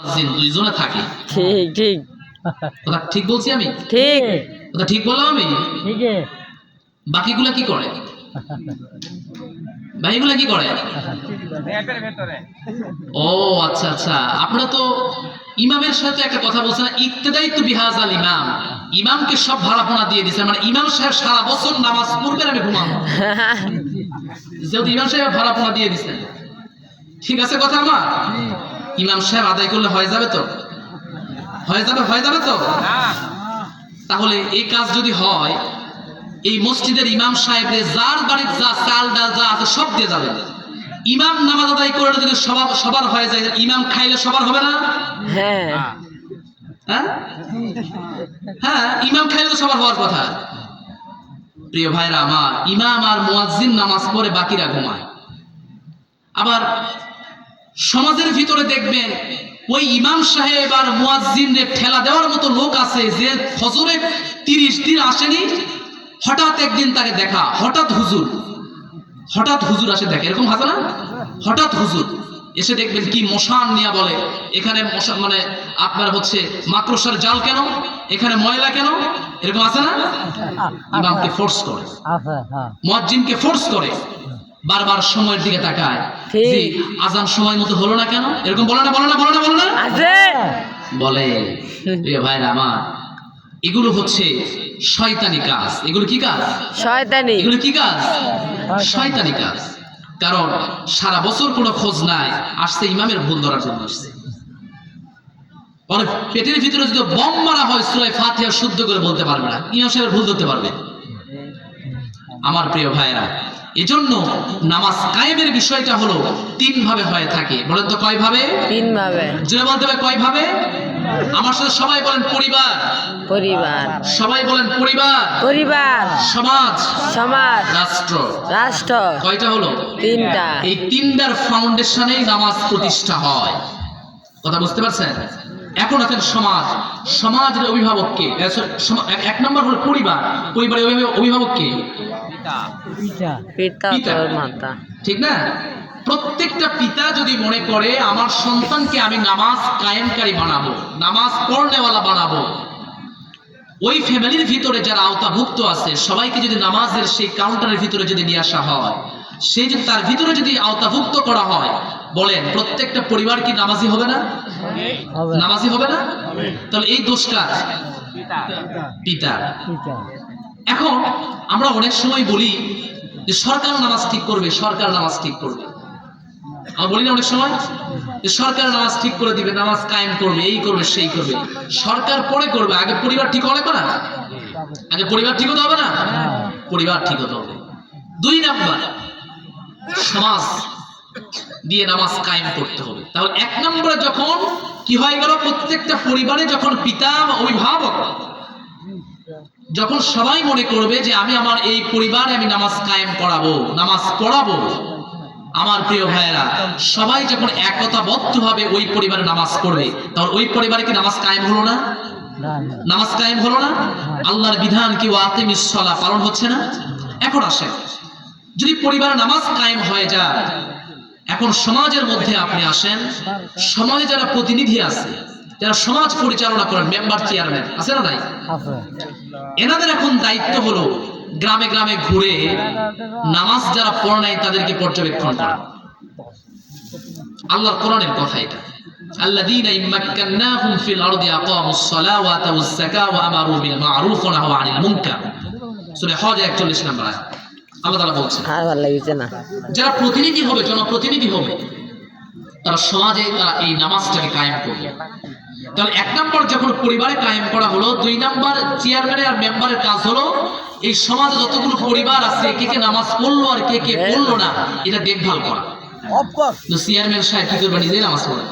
মুয়াজ্জিন দুইজনে থাকে। ঠিক ঠিক কথা ঠিক বলছি আমি? ঠিক কথা ঠিক বললাম আমি? ঠিক বাকিগুলা কি করে? বাকিগুলা কি করে? ও আচ্ছা আচ্ছা, আপনারা তো ইমামের সাথে একটা কথা বলছেন, ইক্তেদাইতু বিহাজাল ইমাম, ইমামকে সব ভাড়াপোনা দিয়ে দিচ্ছেন, মানে ইমাম সাহেব সারা বছর নামাজ পড়বেন, আমি ঘুমাবো। যেহেতু ইমাম সাহেব ভাড়াপোনা দিয়ে দিচ্ছেন, ঠিক আছে কথা আমার? ইমাম সাহেব আদায় করলে হয়ে যাবে তো? হয়ে যাবে তো? তাহলে এই কাজ যদি হয়, এই মসজিদের ইমাম সাহেবরে যার বাড়ির যা চাল ডাল যা আছে সব দিয়ে যাবে। ইমাম নামাজ আদায় করে যদি সবার হয়ে যায়, ইমাম খাইলে সবার হবে না? হ্যাঁ হ্যাঁ হ্যাঁ, ইমাম খাইলে তো সবার হওয়ার কথা। প্রিয় ভাইরা আমার, ইমাম আর মুয়াজ্জিন নামাজ পড়ে, বাকিরা ঘুমায়। আবার সমাজের ভিতরে দেখবেন ওই ইমাম সাহেব আর মুয়াজ্জিনদের ঠেলা দেওয়ার মতো লোক আছে, যে ফজরে 30 দিন আসেনি, হঠাৎ একদিন তাকে দেখা, হঠাৎ হুজুর আসে দেখে, এরকম আছে না? হঠাৎ হুজুর এসে দেখবেন কি মশান নিয়ে বলে, এখানে মশা মানে আপনার হচ্ছে মাকড়সার জাল কেন, এখানে ময়লা কেন, এরকম আছে না? ইমামকে ফোর্স করে, মুয়াজ্জিনকে ফোর্স করে, বারবার সময়ের দিকে তাকায়, যে আজান সময় মতো হলো না কেন, এরকম বলে না বলে। প্রিয় ভাইরা আমার, এগুলো হচ্ছে শয়তানি কাজ। এগুলো কি কাজ? শয়তানি। এগুলো কি কাজ? শয়তানি কাজ। কারণ সারা বছর কোনো খোঁজ নাই, আসছে ইমামের ভুল ধরার জন্য আসছে। পেটের ভিতরে যদি বম মারা হয়, সূরা ফাতিহা শুদ্ধ করে বলতে পারবে না, ইমাম সাহেবের ভুল ধরতে পারবে। আমার প্রিয় ভাইরা, এজন্য নামাজ কায়েমের বিষয়টা হলো 3 ভাবে হয়ে থাকে। বলেন তো কয় ভাবে? 3 ভাবে। জোরে বলতে হবে কয় ভাবে? আমার সাথে সবাই বলেন পরিবার। সবাই বলেন পরিবার, সমাজ, রাষ্ট্র। কয়টা হলো? 3টা। এই 3টার ফাউন্ডেশনেই নামাজ প্রতিষ্ঠা হয়। কথা বুঝতে পারছেন? এখন আছেন সমাজের অভিভাবক কে? 1 নম্বর হলো পরিবারের অভিভাবক কে? পিতা, মাতা। ঠিক না? প্রত্যেকটা পিতা যদি মনে করে আমার সন্তানকে আমি নামাজ কায়েমকারী বানাবো, নামাজ পড়নেওয়ালা বানাবো, ওই ফ্যামিলির ভিতরে যারা আওতাভুক্ত আছে সবাইকে যদি নামাজের সেই কাউন্টারের ভিতরে যদি নিয়ে আসা হয়, সেই যদি তার ভিতরে যদি আওতাভুক্ত করা হয়, বলেন প্রত্যেকটা পরিবার কি নামাজি হবে না? নামাজি হবে না? তাহলে এই দোষ কার? পিতা। এখন আমরা অনেক সময় বলি যে সরকার নামাজ ঠিক করবে, আমরা বলি না অনেক সময় যে সরকার নামাজ ঠিক করে দিবে, নামাজ কায়েম করবে, এই করবে সেই করবে। সরকার পরে করবে, আগে পরিবার ঠিক হবে না? আগে পরিবার ঠিক হতে হবে না? পরিবার ঠিক হতে হবে। 2 নাম্বার, সমাজ দিয়ে নামাজ কায়েম করতে হবে। তাহলে 1 নম্বরে যখন কি হয়ে গেল, প্রত্যেকটা পরিবারে যখন পিতা অভিভাবক যখন সবাই মনে করবে যে আমি আমার এই পরিবারে আমি নামাজ কায়েম করাবো, নামাজ পড়াবো, আমার প্রিয় ভাইয়েরা, সবাই যখন একতাবদ্ধভাবে ওই পরিবারে নামাজ পড়বে, তখন ওই পরিবারে কি নামাজ কায়েম হলো না? নামাজ কায়েম হলো না? আল্লাহর বিধান কি ওয়াকিমিস সালাহ পালন হচ্ছে না? এখন আসেন, যদি পরিবারে নামাজ কায়েম হয়ে যায়, এখন সমাজের মধ্যে আপনি আসেন, সমাজে যারা প্রতিনিধি আছে, যারা সমাজ পরিচালনা করেন, মেম্বার চেয়ারম্যান আছে না নাই? এনাদের এখন দায়িত্ব হলো গ্রামে গ্রামে ঘুরে নামাজ যারা পড়ে নাই তাদেরকে পর্যবেক্ষণ করা। আল্লাহর কোরআনের কথা এটা, আল্লাযীনা ইম্মাক্কান্নাহুম ফিল আরদি আকামুস সালাহ ওয়া আতাউজ যাকাহ ওয়া আমারু বিল মা'রুফ ওয়া নাহাউ আনিল মুনকার। সূরা হজ 41 নম্বর আয়াত। আল্লাহ তাআলা বলছেন, আর ভালো লাগছে না, যারা প্রতিনিধি হবে, জনপ্রতিনিধি হবে, তারা সমাজে এই নামাজটাকে কায়েম করবে। তাহলে 1 নম্বর যখন পরিবারে কায়েম করা হলো, 2 নম্বর চেয়ারম্যানের আর মেম্বারের কাজ হলো এই সমাজে যতগুলো পরিবার আছে কে কে নামাজ পড়লো আর কে কে পড়লো না এটা দেখভাল করা। চেয়ারম্যান সাহেব কি করবে? নিজেই নামাজ পড়ে।